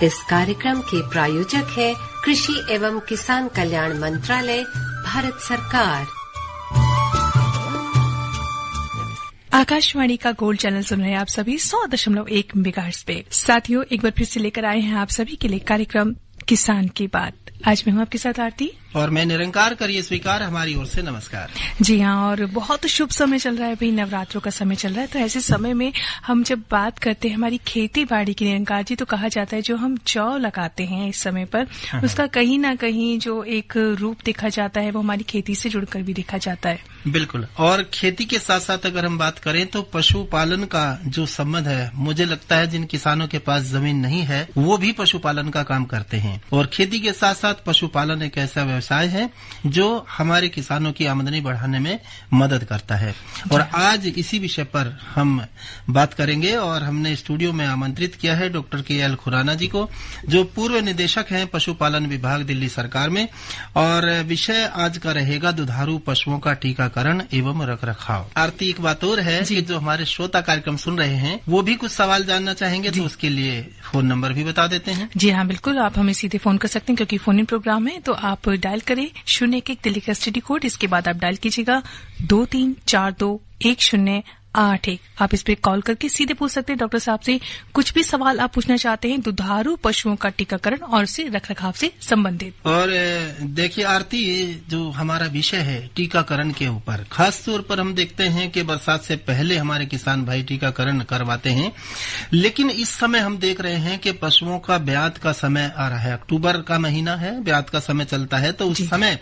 इस कार्यक्रम के प्रायोजक है कृषि एवं किसान कल्याण मंत्रालय, भारत सरकार। आकाशवाणी का गोल्ड चैनल सुन रहे हैं आप सभी 100.1 मेगाहर्ट्ज पे। साथियों, एक बार फिर से लेकर आए हैं आप सभी के लिए कार्यक्रम किसान की बात। आज मैं हूं आपके साथ आरती और मैं निरंकार। करिए स्वीकार हमारी ओर से नमस्कार। जी हाँ, और बहुत शुभ समय चल रहा है भाई, नवरात्रों का समय चल रहा है। तो ऐसे समय में हम जब बात करते हैं हमारी खेती बाड़ी की, निरंकार जी, तो कहा जाता है जो हम जौ लगाते हैं इस समय पर, उसका कहीं ना कहीं जो एक रूप देखा जाता है वो हमारी खेती से जुड़कर भी देखा जाता है। बिल्कुल। और खेती के साथ साथ अगर हम बात करें तो पशुपालन का जो संबंध है, मुझे लगता है जिन किसानों के पास जमीन नहीं है वो भी पशुपालन का काम करते हैं। और खेती के साथ साथ पशुपालन एक ऐसा व्यवसाय है जो हमारे किसानों की आमदनी बढ़ाने में मदद करता है। और आज इसी विषय पर हम बात करेंगे और हमने स्टूडियो में आमंत्रित किया है डॉक्टर KL खुराना जी को, जो पूर्व निदेशक हैं पशुपालन विभाग दिल्ली सरकार में। और विषय आज का रहेगा दुधारू पशुओं का टीकाकरण एवं रखरखाव। आरती, एक बात और है कि जो हमारे श्रोता कार्यक्रम सुन रहे हैं वो भी कुछ सवाल जानना चाहेंगे, तो उसके लिए फोन नंबर भी बता देते हैं। जी हाँ, बिल्कुल, आप हमें सीधे फोन कर सकते हैं क्योंकि फोन इन प्रोग्राम है। तो आप डायल करें 01 दिल्ली का STD कोड, इसके बाद आप डायल कीजिएगा 23421081। आप इस पे कॉल करके सीधे पूछ सकते हैं डॉक्टर साहब से कुछ भी सवाल आप पूछना चाहते हैं दुधारू पशुओं का टीकाकरण और उससे रखरखाव से संबंधित। और देखिए आरती, जो हमारा विषय है टीकाकरण के ऊपर, खास तौर पर हम देखते हैं कि बरसात से पहले हमारे किसान भाई टीकाकरण करवाते हैं। लेकिन इस समय हम देख रहे हैं कि पशुओं का ब्यात का समय आ रहा है, अक्टूबर का महीना है, ब्यात का समय चलता है। तो उस समय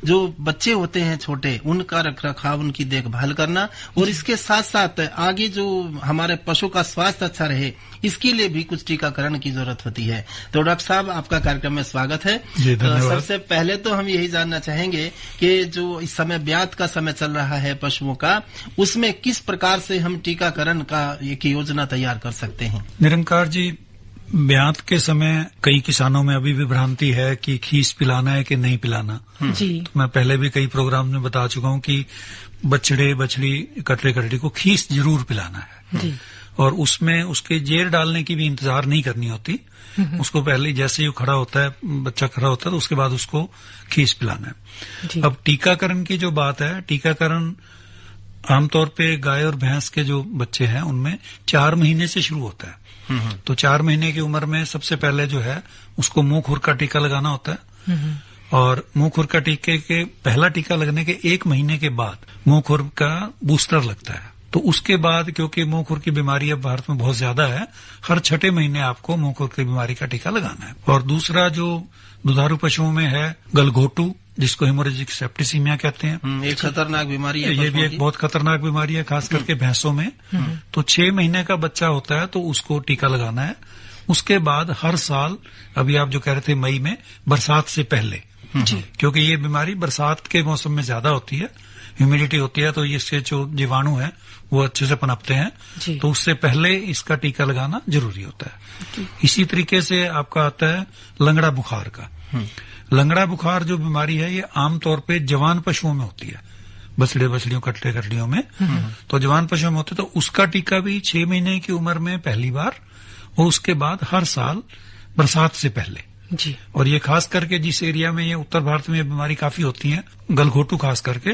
जो बच्चे होते हैं छोटे, उनका रखरखाव, उनकी देखभाल करना, और इसके साथ साथ आगे जो हमारे पशु का स्वास्थ्य अच्छा रहे, इसके लिए भी कुछ टीकाकरण की जरूरत होती है। तो डॉक्टर साहब, आपका कार्यक्रम में स्वागत है। सबसे पहले तो हम यही जानना चाहेंगे कि जो इस समय ब्यात का समय चल रहा है पशुओं का, उसमें किस प्रकार से हम टीकाकरण का एक योजना तैयार कर सकते हैं? निरंकार जी, ब्यात के समय कई किसानों में अभी भी भ्रांति है कि खीस पिलाना है कि नहीं पिलाना। जी। तो मैं पहले भी कई प्रोग्राम में बता चुका हूं कि बछड़े बछड़ी कटरे कटड़ी को खीस जरूर पिलाना है। जी। और उसमें उसके जेर डालने की भी इंतजार नहीं करनी होती। उसको पहले जैसे ही खड़ा होता है, बच्चा खड़ा होता है, तो उसके बाद उसको खीस पिलाना है। अब टीकाकरण की जो बात है, टीकाकरण आमतौर पे गाय और भैंस के जो बच्चे हैं उनमें 4 महीने से शुरू होता है। तो 4 महीने की उम्र में सबसे पहले जो है उसको मुंह खुर का टीका लगाना होता है। और मुंह खुर का टीके के पहला टीका लगने के 1 महीने के बाद मुंह खुर का बूस्टर लगता है। तो उसके बाद, क्योंकि मुंह खुर की बीमारी अब भारत में बहुत ज्यादा है, हर 6ठे महीने आपको मुंह खुर की बीमारी का टीका लगाना है। और दूसरा जो दुधारू पशुओं में है गलघोटू, जिसको हेमोरेजिक सेप्टिसीमिया कहते हैं, एक खतरनाक बीमारी है। ये भी एक बहुत खतरनाक बीमारी है, खास करके भैंसों में। तो 6 महीने का बच्चा होता है तो उसको टीका लगाना है। उसके बाद हर साल, अभी आप जो कह रहे थे मई में, बरसात से पहले, क्योंकि ये बीमारी बरसात के मौसम में ज्यादा होती है, ह्यूमिडिटी होती है, तो इससे जो जीवाणु है वो अच्छे से पनपते हैं। तो उससे पहले इसका टीका लगाना जरूरी होता है। इसी तरीके से आपका आता है लंगड़ा बुखार का। लंगड़ा बुखार जो बीमारी है ये आमतौर पे जवान पशुओं में होती है, बछड़े बछड़ियों कटरे कटड़ियों में। तो जवान पशुओं में होते, तो उसका टीका भी 6 महीने की उम्र में पहली बार, और उसके बाद हर साल बरसात से पहले। जी। और ये खास करके जिस एरिया में ये उत्तर भारत में ये बीमारी काफी होती है, गलघोटू खास करके,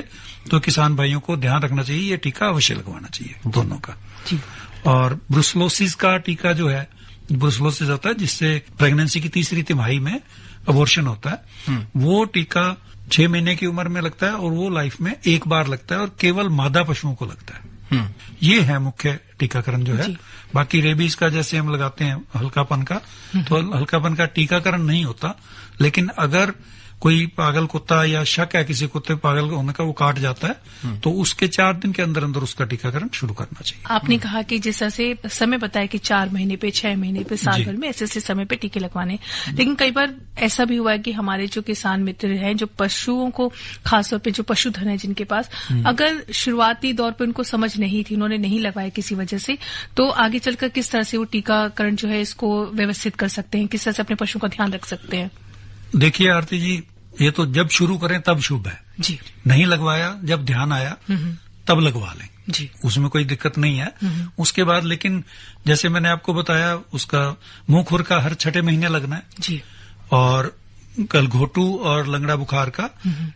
तो किसान भाइयों को ध्यान रखना चाहिए, ये टीका अवश्य लगवाना चाहिए दोनों का। जी। और ब्रुसलोसिस का टीका जो है, ब्रुसलोसिस होता है जिससे प्रेगनेंसी की 3री तिमाही में अबॉर्शन होता है, वो टीका 6 महीने की उम्र में लगता है और वो लाइफ में 1 बार लगता है और केवल मादा पशुओं को लगता है। ये है मुख्य टीकाकरण जो है। बाकी रेबीज का जैसे हम लगाते हैं हल्कापन का, तो हल्कापन का टीकाकरण नहीं होता। लेकिन अगर कोई पागल कुत्ता या शक है किसी कुत्ते पागल होने का, वो काट जाता है, तो उसके 4 दिन के अंदर अंदर उसका टीकाकरण शुरू करना चाहिए। आपने कहा कि जिस तरह से समय बताया कि 4 महीने पे, 6 महीने पे, साल भर में ऐसे समय पे टीके लगवाने। लेकिन कई बार ऐसा भी हुआ है कि हमारे जो किसान मित्र हैं, जो पशुओं को, खासतौर पे जो पशुधन है जिनके पास, अगर शुरुआती दौर पे उनको समझ नहीं थी, उन्होंने नहीं लगवाया किसी वजह से, तो आगे चलकर किस तरह से वो टीकाकरण जो है इसको व्यवस्थित कर सकते हैं, किस तरह से अपने पशुओं का ध्यान रख सकते हैं? देखिए आरती जी, ये तो जब शुरू करें तब शुभ है जी। नहीं लगवाया, जब ध्यान आया तब लगवा लें। जी, उसमें कोई दिक्कत नहीं है। उसके बाद लेकिन जैसे मैंने आपको बताया, उसका मुंह खुर का हर 6 महीने लगना है जी, और गलघोटू और लंगड़ा बुखार का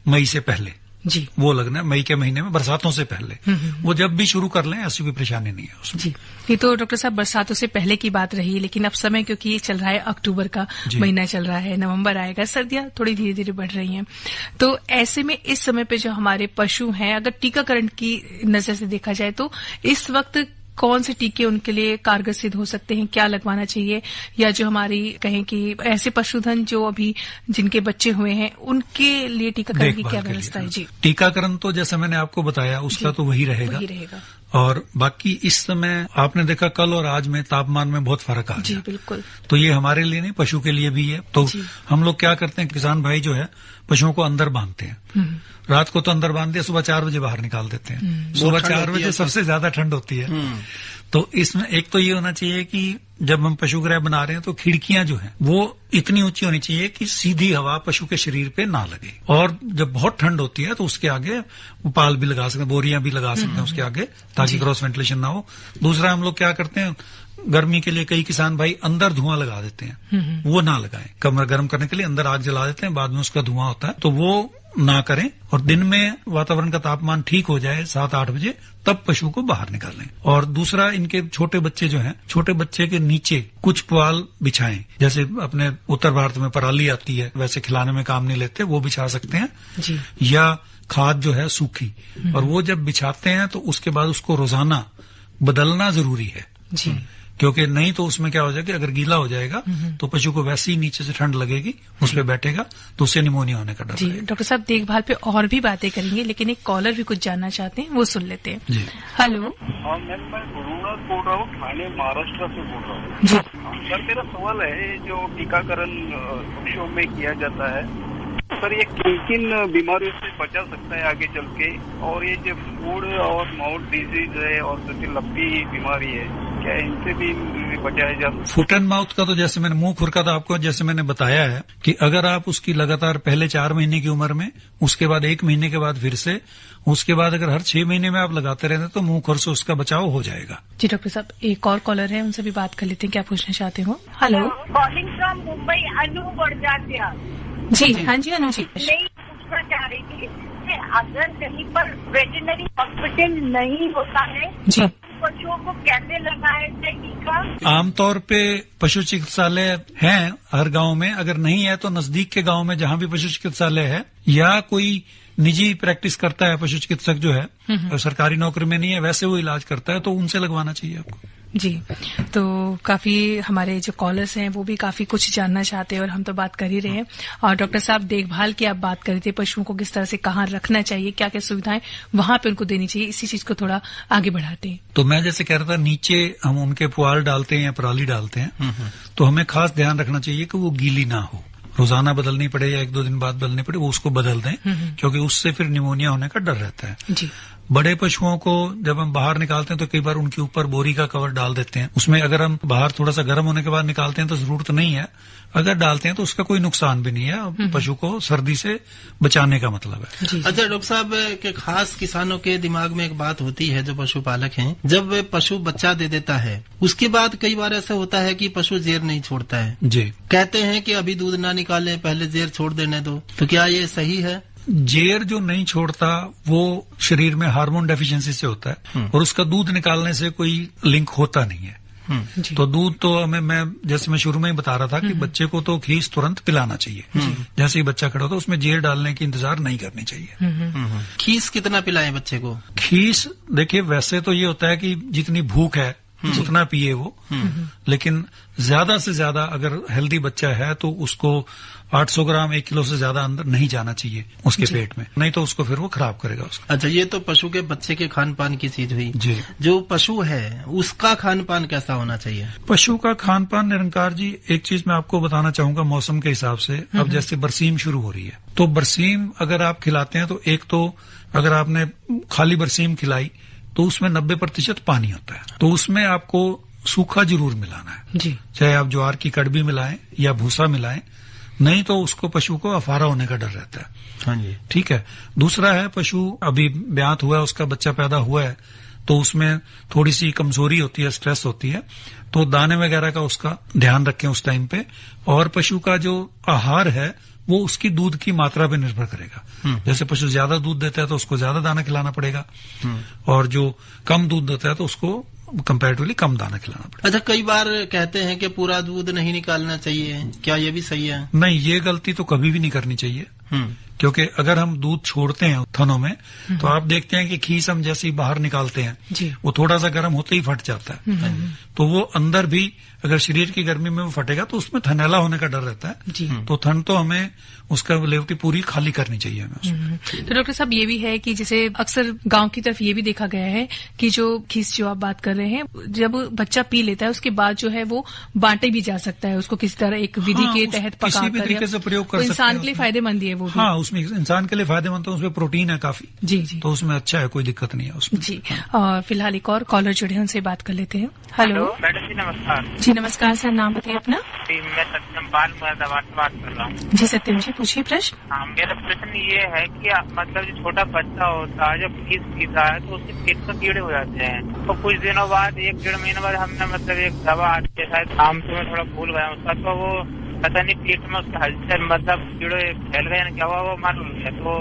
मई से पहले जी, वो लगना है, मई के महीने में, बरसातों से पहले। वो जब भी शुरू कर लें, ऐसी कोई परेशानी नहीं है उसमें। जी, ये तो डॉक्टर साहब बरसातों से पहले की बात रही, लेकिन अब समय क्योंकि ये चल रहा है, अक्टूबर का महीना चल रहा है, नवंबर आएगा, सर्दियां थोड़ी धीरे धीरे बढ़ रही हैं, तो ऐसे में इस समय पे जो हमारे पशु हैं, अगर टीकाकरण की नजर से देखा जाए तो इस वक्त कौन से टीके उनके लिए कारगर सिद्ध हो सकते हैं, क्या लगवाना चाहिए, या जो हमारी कहें कि ऐसे पशुधन जो अभी जिनके बच्चे हुए हैं उनके लिए टीकाकरण की क्या व्यवस्था है? जी, टीकाकरण तो जैसे मैंने आपको बताया उसका तो वही रहेगा। और बाकी इस समय आपने देखा कल और आज में तापमान में बहुत फर्क आ गया। जी, बिल्कुल। तो ये हमारे लिए नहीं, पशु के लिए भी है। तो हम लोग क्या करते हैं, किसान भाई जो है पशुओं को अंदर बांधते हैं, रात को तो अंदर बांध दिया, सुबह 4 बजे बाहर निकाल देते हैं। सुबह 4 बजे सबसे ज्यादा ठंड होती है। तो इसमें एक तो ये होना चाहिए कि जब हम पशुगृह बना रहे हैं तो खिड़कियां जो हैं वो इतनी ऊंची होनी चाहिए कि सीधी हवा पशु के शरीर पे ना लगे। और जब बहुत ठंड होती है तो उसके आगे पाल भी लगा सकते हैं, बोरियां भी लगा सकते हैं उसके आगे, ताकि क्रॉस वेंटिलेशन ना हो। दूसरा हम लोग क्या करते हैं, गर्मी के लिए कई किसान भाई अंदर धुआं लगा देते हैं, वो ना लगाएं। कमर गर्म करने के लिए अंदर आग जला देते हैं, बाद में उसका धुआं होता है, तो वो ना करें। और दिन में वातावरण का तापमान ठीक हो जाए 7-8 बजे, तब पशु को बाहर निकालें। और दूसरा, इनके छोटे बच्चे जो हैं, छोटे बच्चे के नीचे कुछ पुआल बिछाएं, जैसे अपने उत्तर भारत में पराली आती है, वैसे खिलाने में काम नहीं लेते, वो बिछा सकते हैं जी। या खाद जो है सूखी, और वो जब बिछाते हैं तो उसके बाद उसको रोजाना बदलना जरूरी है जी, क्योंकि नहीं तो उसमें क्या हो जाएगा, अगर गीला हो जाएगा तो पशु को वैसे ही नीचे से ठंड लगेगी, उस पर बैठेगा तो उससे निमोनिया होने का डर जी। डॉक्टर साहब देखभाल पे और भी बातें करेंगे, लेकिन एक कॉलर भी कुछ जानना चाहते हैं, वो सुन लेते हैं जी। हेलो। मैम, मैं गुरुनाथ बोल रहा हूँ, ठाणे महाराष्ट्र से बोल रहा हूँ जी। सर, मेरा सवाल है, जो टीकाकरण पशुओं में किया जाता है सर, ये किन बीमारियों से बचा सकता है आगे चल के? और ये जो फूड और माउथ डिजीज है और जो लंबी बीमारी है, क्या इनसे भी बचाया जा सकता है? फुट एंड माउथ का तो जैसे मैंने, मुंह खुर का तो आपको जैसे मैंने बताया है कि अगर आप उसकी लगातार पहले 4 महीने की उम्र में, उसके बाद 1 महीने के बाद फिर से, उसके बाद अगर हर 6 महीने में आप लगाते रहते तो मुंह खुर से उसका बचाव हो जाएगा। जी डॉक्टर साहब, एक और कॉलर है, उनसे भी बात कर लेते हैं, क्या पूछना चाहते हो? हेलो। कॉलिंग फ्रॉम मुंबई, अनु बड़जात्या। जी हाँ जी, अनु जी। नहीं, पूछना चाह रही थी कि अगर कहीं पर वेटरनरी हॉस्पिटल नहीं होता है जी, पशुओं को कैसे लगाया जाए टीका? आमतौर पे पशु चिकित्सालय हैं हर गांव में, अगर नहीं है तो नजदीक के गांव में जहां भी पशु चिकित्सालय है, या कोई निजी प्रैक्टिस करता है पशु चिकित्सक जो है, सरकारी नौकरी में नहीं है, वैसे वो इलाज करता है, तो उनसे लगवाना चाहिए आपको। जी, तो काफी हमारे जो कॉलर्स हैं वो भी काफी कुछ जानना चाहते हैं और हम तो बात कर ही रहे हैं। और डॉक्टर साहब, देखभाल की आप बात कर रहे थे, पशुओं को किस तरह से कहाँ रखना चाहिए, क्या क्या सुविधाएं वहां पे उनको देनी चाहिए, इसी चीज को थोड़ा आगे बढ़ाते हैं। तो मैं जैसे कह रहा था, नीचे हम उनके पुआल डालते हैं या पराली डालते हैं, तो हमें खास ध्यान रखना चाहिए कि वो गीली ना हो, रोजाना बदलनी पड़े या 1-2 दिन बाद बदलनी पड़े, वो उसको बदल दें, क्योंकि उससे फिर निमोनिया होने का डर रहता है। जी। बड़े पशुओं को जब हम बाहर निकालते हैं तो कई बार उनके ऊपर बोरी का कवर डाल देते हैं, उसमें अगर हम बाहर थोड़ा सा गर्म होने के बाद निकालते हैं तो जरूरत नहीं है, अगर डालते हैं तो उसका कोई नुकसान भी नहीं है, पशु को सर्दी से बचाने का मतलब है। जी। अच्छा डॉक्टर साहब, के खास किसानों के दिमाग में एक बात होती है, जो पशुपालक हैं, जब पशु बच्चा दे देता है उसके बाद कई बार ऐसा होता है कि पशु जेर नहीं छोड़ता है जी, कहते हैं कि अभी दूध ना निकालें, पहले जेर छोड़ देने दो, तो क्या ये सही है? जेर जो नहीं छोड़ता वो शरीर में हार्मोन डेफिशिएंसी से होता है, और उसका दूध निकालने से कोई लिंक होता नहीं है। तो दूध तो हमें, मैं जैसे मैं शुरू में ही बता रहा था कि बच्चे को तो खीस तुरंत पिलाना चाहिए, जैसे ही बच्चा खड़ा होता है उसमें जेर डालने की इंतजार नहीं करनी चाहिए। खीस कितना पिलाएं बच्चे को? खीस देखिए, वैसे तो ये होता है कि जितनी भूख है उतना पिए वो, लेकिन ज्यादा से ज्यादा अगर हेल्दी बच्चा है तो उसको 800 ग्राम 1 किलो से ज्यादा अंदर नहीं जाना चाहिए उसके पेट में, नहीं तो उसको फिर वो खराब करेगा उसको। अच्छा, ये तो पशु के बच्चे के खान पान की चीज हुई जी। जो पशु है उसका खान पान कैसा होना चाहिए? पशु का खान पान, निरंकार जी, एक चीज मैं आपको बताना चाहूंगा मौसम के हिसाब से। अब जैसे बरसीम शुरू हो रही है, तो बरसीम अगर आप खिलाते हैं तो एक तो अगर आपने खाली बरसीम खिलाई तो उसमें 90% पानी होता है, तो उसमें आपको सूखा जरूर मिलाना है जी। चाहे आप ज्वार की कड़बी मिलाएं या भूसा मिलाएं, नहीं तो उसको पशु को अफारा होने का डर रहता है। हाँ जी। ठीक है। दूसरा है, पशु अभी ब्यात हुआ है, उसका बच्चा पैदा हुआ है, तो उसमें थोड़ी सी कमजोरी होती है, स्ट्रेस होती है, तो दाने वगैरह का उसका ध्यान रखें उस टाइम पे। और पशु का जो आहार है वो उसकी दूध की मात्रा पे निर्भर करेगा। जैसे पशु ज्यादा दूध देता है तो उसको ज्यादा दाना खिलाना पड़ेगा, और जो कम दूध देता है तो उसको कंपैरेटिवली कम दाना खिलाना पड़ेगा। अच्छा, कई बार कहते हैं कि पूरा दूध नहीं निकालना चाहिए, क्या ये भी सही है? नहीं, ये गलती तो कभी भी नहीं करनी चाहिए, क्योंकि अगर हम दूध छोड़ते हैं थनों में तो आप देखते हैं कि खीस हम जैसे ही बाहर निकालते हैं वो थोड़ा सा गर्म होते ही फट जाता है। तो वो अंदर भी अगर शरीर की गर्मी में वो फटेगा तो उसमें थनैला होने का डर रहता है। तो थन तो हमें उसका लेवटी पूरी खाली करनी चाहिए हमें उसमें। तो डॉक्टर साहब, ये भी है कि जैसे अक्सर गांव की तरफ ये भी देखा गया है कि जो खीस जो आप बात कर रहे हैं, जब बच्चा पी लेता है उसके बाद जो है वो बांटे भी जा सकता है, उसको किसी तरह एक विधि के तहत पका किसी भी तरीके से प्रयोग कर सकते हैं। इंसान के लिए फायदेमंद है वो भी। हाँ, उसमें इंसान के लिए फायदेमंद, तो उसमें प्रोटीन है काफी। जी जी, तो उसमें अच्छा है, कोई दिक्कत नहीं है उसमें। जी, और फिलहाल एक और कॉलर जुड़े हैं, उनसे बात कर लेते हैं। हेलो मैडम जी, नमस्कार। जी नमस्कार सर, नाम बताइए अपना। मैं सत्यम पाल मुरादाबाद से बात कर रहा हूँ। जी सत्यम जी, पूछिए प्रश्न। हाँ, मेरा प्रश्न ये है कि मतलब जो छोटा बच्चा होता है जब खीस पीता है तो उसके पेट पर कीड़े हो जाते हैं। तो कुछ दिनों बाद, 1-1.5 महीने बाद हमने मतलब एक दवा आती है, शायद नाम तो मैं थोड़ा भूल गया उसका, तो वो पता नहीं पेट में उसका हलचल मतलब कीड़े फैल गए या क्या हुआ वो मालूम है। तो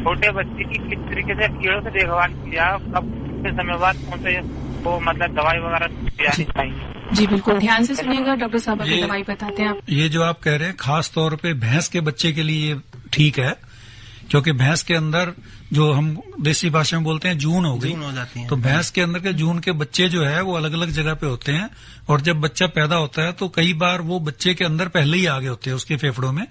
छोटे बच्चे की किस तरीके से कीड़ों से देखभाल किया, कब कितने समय बाद कौन से वो मतलब दवाई वगैरह पिलानी चाहिए? जी बिल्कुल, ध्यान से सुनिएगा, डॉक्टर साहब अभी दवाई बताते हैं आप। ये जो आप कह रहे हैं खास तौर पे भैंस के बच्चे के लिए ये ठीक है, क्योंकि भैंस के अंदर जो हम देसी भाषा में बोलते हैं जून हो गई, हो जाती है। तो भैंस के अंदर के जून के बच्चे जो है वो अलग अलग जगह पे होते हैं, और जब बच्चा पैदा होता है तो कई बार वो बच्चे के अंदर पहले ही आगे होते हैं उसके फेफड़ों में,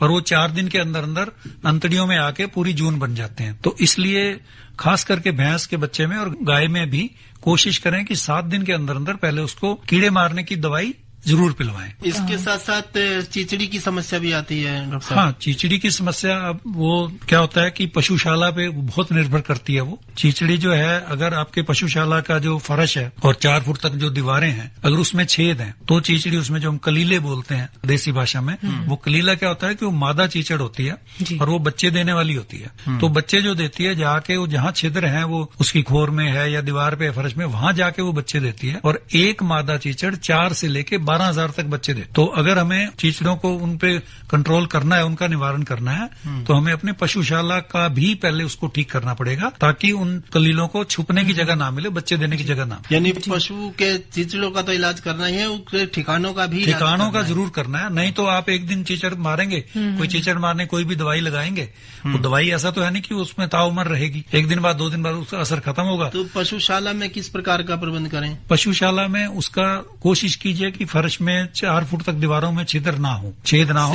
और वो 4 दिन के अंदर अंदर अंतड़ियों में आके पूरी जून बन जाते हैं। तो इसलिए खास करके भैंस के बच्चे में और गाय में भी कोशिश करें कि 7 दिन के अंदर अंदर पहले उसको कीड़े मारने की दवाई जरूर पिलवाएं। इसके साथ साथ चिचड़ी की समस्या भी आती है डॉक्टर साहब। हाँ, चिचड़ी की समस्या, अब वो क्या होता है कि पशुशाला पे बहुत निर्भर करती है। वो चिचड़ी जो है, अगर आपके पशुशाला का जो फर्श है और 4 फुट तक जो दीवारें हैं, अगर उसमें छेद है तो चिचड़ी, उसमें जो हम कलीले बोलते हैं देसी भाषा में, वो कलीला क्या होता है कि वो मादा चीचड़ होती है और वो बच्चे देने वाली होती है। तो बच्चे जो देती है, जाके वो जहाँ छिद्र है वो उसकी खोर में है या दीवार पे फर्श में, वहां जाके वो बच्चे देती है, और एक मादा चीचड़ 4 से लेके 12,000 तक बच्चे दे। तो अगर हमें चीचड़ों को उन पे कंट्रोल करना है, उनका निवारण करना है, तो हमें अपने पशुशाला का भी पहले उसको ठीक करना पड़ेगा, ताकि उन कलीलों को छुपने की जगह ना मिले, बच्चे देने की जगह ना मिले। यानी पशु के चीचड़ों का तो इलाज करना ही है, उसके ठिकानों का भी ठिकानों का जरूर करना है। नहीं तो आप एक दिन चीचड़ मारेंगे, कोई चीचड़ मारने कोई भी दवाई लगाएंगे, वो दवाई ऐसा तो है नहीं कि उसमें ताउमर रहेगी, 1 दिन बाद 2 दिन बाद उसका असर खत्म होगा। तो पशुशाला में किस प्रकार का प्रबंध करें? पशुशाला में उसका कोशिश कीजिए कि फर्श में 4 फुट तक दीवारों में छिद्र ना हो, छेद ना हो,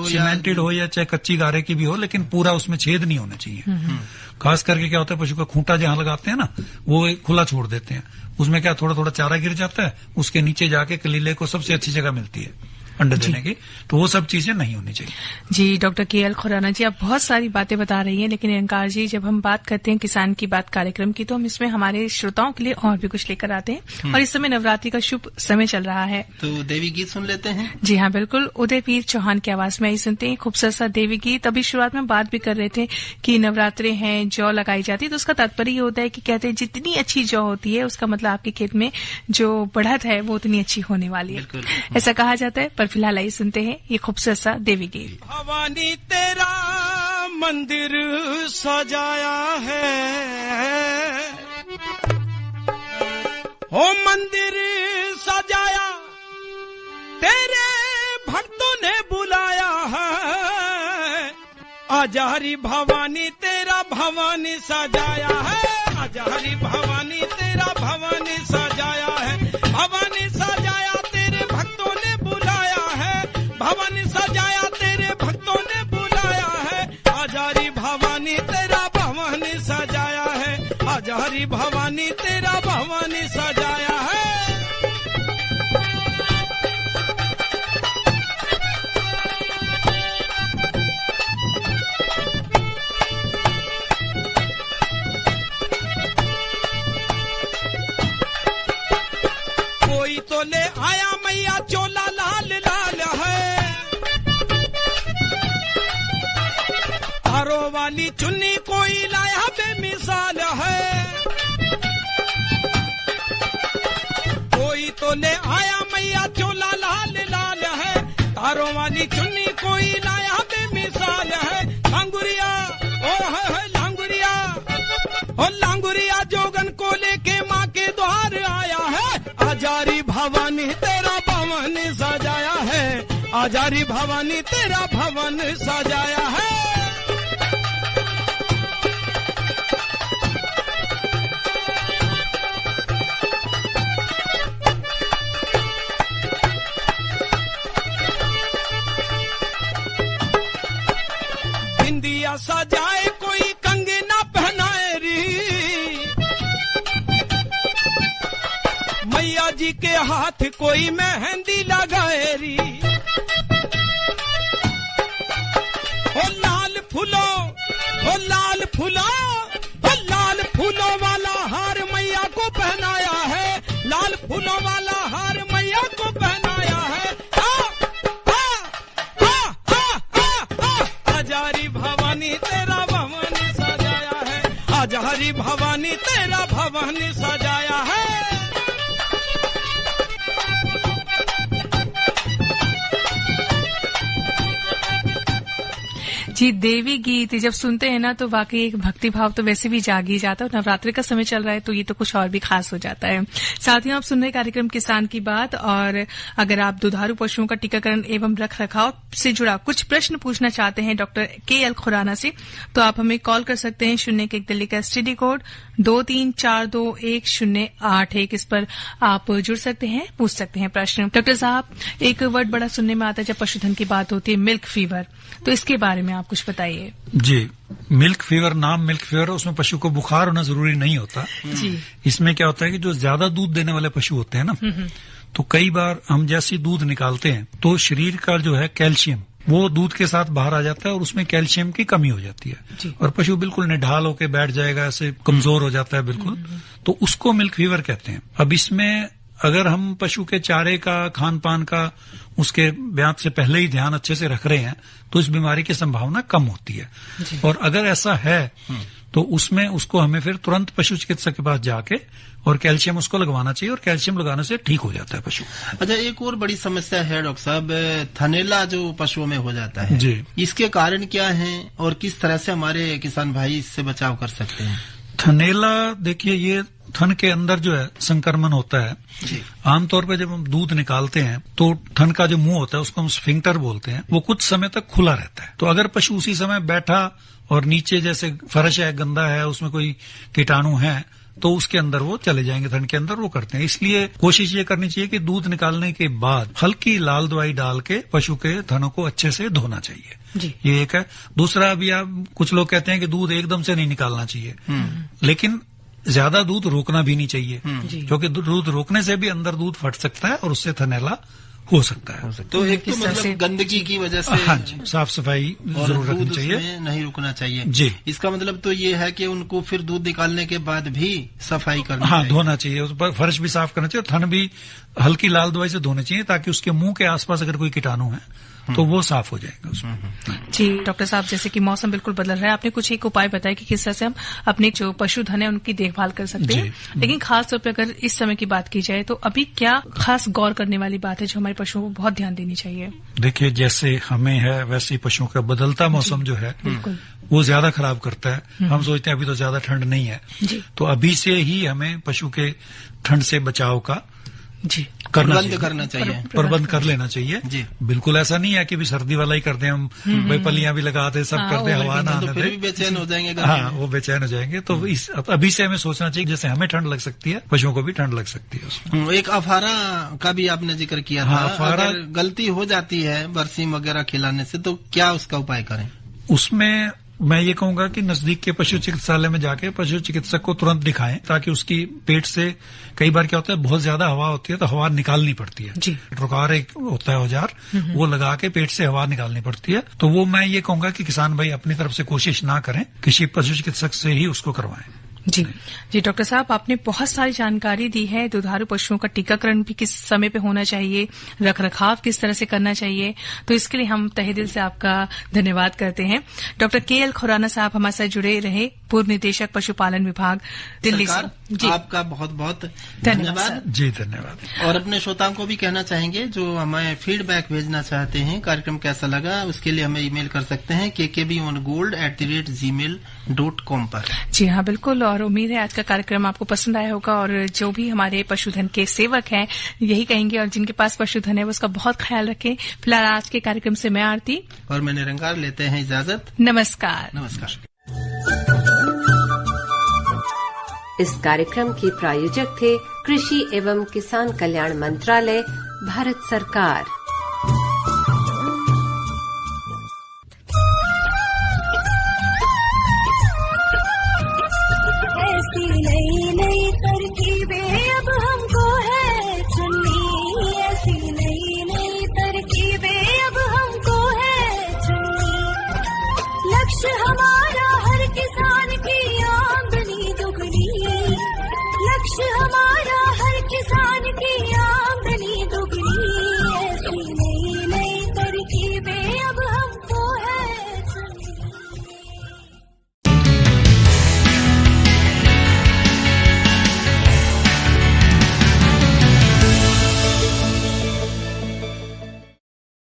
सीमेंटेड हो या चाहे कच्ची गारे की भी हो, लेकिन पूरा उसमें छेद नहीं होना चाहिए। खास करके क्या होता है, पशु का खूंटा जहां लगाते हैं ना, वो खुला छोड़ देते हैं, उसमें क्या थोड़ा थोड़ा चारा गिर जाता है, उसके नीचे जाके कलीले को सबसे अच्छी जगह मिलती है अंडे देने की, तो वो सब चीजें नहीं होनी चाहिए। जी डॉक्टर KL खुराना जी, आप बहुत सारी बातें बता रही हैं, लेकिन अंकार जी, जब हम बात करते हैं किसान की बात कार्यक्रम की, तो हम इसमें हमारे श्रोताओं के लिए और भी कुछ लेकर आते हैं, और इस समय नवरात्रि का शुभ समय चल रहा है, तो देवी गीत सुन लेते हैं। जी हाँ बिल्कुल, उदयवीर चौहान की आवाज में आई सुनते हैं खूबसूरत सा देवी गीत। अभी शुरुआत में बात भी कर रहे थे कि नवरात्रे हैं, जौ लगाई जाती है, तो उसका तात्पर्य ये होता है कि कहते हैं जितनी अच्छी जौ होती है उसका मतलब आपके खेत में जो बढ़त है वो उतनी अच्छी होने वाली है, ऐसा कहा जाता है। पर फिलहाल आइए सुनते हैं ये खूबसूरत सा देवी गीत। भवानी तेरा मंदिर सजाया है, हो मंदिर सजाया तेरे भक्तों ने बुलाया है, आजा हरी भवानी तेरा भवानी सजाया है, आजा हरी भवानी तेरा भवानी सजाया है, भवानी सजाया तेरे भक्तों ने बुलाया है, भवानी सजाया तेरे भक्तों ने बुलाया है, आजा हरी भवानी तेरा भवानी सजाया है, आजा हरी भवानी तेरा भवानी सजाया है। कोई तो ले आया मैया चोला लाल लाल है, हारों वाली चुन्नी कोई लाया बेमिसाल है, तोले आया मैया चोला लाल लाल है, तारों वाली चुन्नी कोई लाया बेमिसाल है। लांगुरिया लांगुरिया लांगुरिया जोगन को लेके माँ के द्वार आया है, आजारी भवानी तेरा भवन सजाया है, आजारी भवानी तेरा भवन सजाया है। बिंदिया सजाए कोई कंगना पहनाए री, मैया जी के हाथ कोई मेहंदी लगाए री। ओ लाल फूलो लाल फूलों वाला हार मैया को पहनाया है, लाल फूलों वाला हार मैया को पहनाया है। आजारी भवानी तेरा भवन सजाया है, आजारी भवानी तेरा भवन सजाया है। जी, देवी गीत जब सुनते हैं ना तो वाकई एक भक्ति भाव तो वैसे भी जाग ही जाता है, और नवरात्रि का समय चल रहा है तो ये तो कुछ और भी खास हो जाता है। साथियों, आप सुन रहे कार्यक्रम किसान की बात, और अगर आप दुधारू पशुओं का टीकाकरण एवं रख रखाव से जुड़ा कुछ प्रश्न पूछना चाहते हैं डॉक्टर KL खुराना से, तो आप हमें कॉल कर सकते हैं 01 दिल्ली का STD कोड 23421081। इस पर आप जुड़ सकते हैं, पूछ सकते हैं प्रश्न। डॉक्टर साहब, एक वर्ड बड़ा सुनने में आता है जब पशुधन की बात होती है, मिल्क फीवर, तो इसके बारे में आप कुछ बताइए। जी, मिल्क फीवर, नाम मिल्क फीवर, उसमें पशु को बुखार होना जरूरी नहीं होता जी। इसमें क्या होता है कि जो ज्यादा दूध देने वाले पशु होते हैं ना, तो कई बार हम जैसे दूध निकालते हैं तो शरीर का जो है कैल्शियम वो दूध के साथ बाहर आ जाता है और उसमें कैल्शियम की कमी हो जाती है और पशु बिल्कुल निढाल होकर बैठ जाएगा, ऐसे कमजोर हो जाता है बिल्कुल, तो उसको मिल्क फीवर कहते हैं। अब इसमें अगर हम पशु के चारे का, खान पान का, उसके ब्यात से पहले ही ध्यान अच्छे से रख रहे हैं तो इस बीमारी की संभावना कम होती है। और अगर ऐसा है तो उसमें उसको हमें फिर तुरंत पशु चिकित्सक के पास जाके और कैल्शियम उसको लगवाना चाहिए, और कैल्शियम लगाने से ठीक हो जाता है पशु। अच्छा, एक और बड़ी समस्या है डॉक्टर साहब, थनेला जो पशुओं में हो जाता है जी, इसके कारण क्या है और किस तरह से हमारे किसान भाई इससे बचाव कर सकते हैं? थनेला, देखिए, ये थन के अंदर जो है संक्रमण होता है। आमतौर पर जब हम दूध निकालते हैं तो थन का जो मुंह होता है उसको हम स्फिंक्टर बोलते हैं, वो कुछ समय तक खुला रहता है। तो अगर पशु उसी समय बैठा और नीचे जैसे फर्श है, गंदा है, उसमें कोई कीटाणु है, तो उसके अंदर वो चले जाएंगे, थन के अंदर वो करते हैं। इसलिए कोशिश ये करनी चाहिए कि दूध निकालने के बाद हल्की लाल दवाई डाल के पशु के थनों को अच्छे से धोना चाहिए जी। ये एक है। दूसरा, अभी आप कुछ लोग कहते हैं कि दूध एकदम से नहीं निकालना चाहिए, लेकिन ज्यादा दूध रोकना भी नहीं चाहिए, क्योंकि दूध रोकने से भी अंदर दूध फट सकता है और उससे थनेला हो सकता है। तो एक तो मतलब गंदगी की वजह से हाँ जी, साफ सफाई जरूर रखनी चाहिए, नहीं रुकना चाहिए जी। इसका मतलब तो ये है कि उनको फिर दूध निकालने के बाद भी सफाई करनी चाहिए, धोना चाहिए, उस पर फर्श भी साफ करना चाहिए और थन भी हल्की लाल दवाई से धोने चाहिए, ताकि उसके मुंह के आसपास अगर कोई कीटाणु है तो वो साफ हो जाएगा उसमें। जी डॉक्टर साहब, जैसे कि मौसम बिल्कुल बदल रहा है, आपने कुछ एक उपाय बताया कि किस तरह से हम अपने जो पशुधन है उनकी देखभाल कर सकते हैं, लेकिन खास तौर पर अगर इस समय की बात की जाए तो अभी क्या खास गौर करने वाली बात है जो हमारे पशुओं को बहुत ध्यान देनी चाहिए? देखिए, जैसे हमें है वैसे ही पशुओं का बदलता मौसम जो है वो ज्यादा खराब करता है। हम सोचते हैं अभी तो ज्यादा ठंड नहीं है, तो अभी से ही हमें पशु के ठंड से बचाव का करना चाहिए, प्रबंध कर लेना चाहिए जी। बिल्कुल ऐसा नहीं है कि भी सर्दी वाला ही करते हैं हम, पलियां भी लगाते, सब करते, हवा ना आने दे, बेचैन हो जाएंगे। हाँ, वो बेचैन हो जाएंगे। तो अभी से हमें सोचना चाहिए, जैसे हमें ठंड लग सकती है पशुओं को भी ठंड लग सकती है उसमें। एक अफारा का भी आपने जिक्र किया था। अगर गलती हो जाती है बरसीम वगैरह खिलाने से तो क्या उसका उपाय करें? उसमें मैं ये कहूंगा कि नजदीक के पशु चिकित्सालय में जाके पशु चिकित्सक को तुरंत दिखाएं, ताकि उसकी पेट से, कई बार क्या होता है बहुत ज्यादा हवा होती है तो हवा निकालनी पड़ती है जी। ट्रोकार एक होता है औजार, वो लगा के पेट से हवा निकालनी पड़ती है। तो वो मैं ये कहूंगा कि किसान भाई अपनी तरफ से कोशिश ना करें, किसी पशु चिकित्सक से ही उसको करवाएं। जी जी डॉक्टर साहब, आपने बहुत सारी जानकारी दी है। दुधारू पशुओं का टीकाकरण भी किस समय पे होना चाहिए, रखरखाव किस तरह से करना चाहिए, तो इसके लिए हम तहे दिल से आपका धन्यवाद करते हैं। डॉक्टर KL खुराना साहब हमारे साथ जुड़े रहे, पूर्व निदेशक पशुपालन विभाग दिल्ली से। जी आपका बहुत बहुत धन्यवाद। जी धन्यवाद। और अपने श्रोताओं को भी कहना चाहेंगे जो हमें फीडबैक भेजना चाहते हैं, कार्यक्रम कैसा लगा, उसके लिए हमें ईमेल कर सकते हैं kkbongold@gmail.com पर। जी हाँ, बिल्कुल। और उम्मीद है आज का कार्यक्रम आपको पसंद आया होगा। और जो भी हमारे पशुधन के सेवक हैं यही कहेंगे, और जिनके पास पशुधन है वो उसका बहुत ख्याल रखें। फिलहाल आज के कार्यक्रम से मैं आरती और मैं निरंकार लेते हैं इजाजत। नमस्कार। नमस्कार। इस कार्यक्रम के प्रायोजक थे कृषि एवं किसान कल्याण मंत्रालय, भारत सरकार।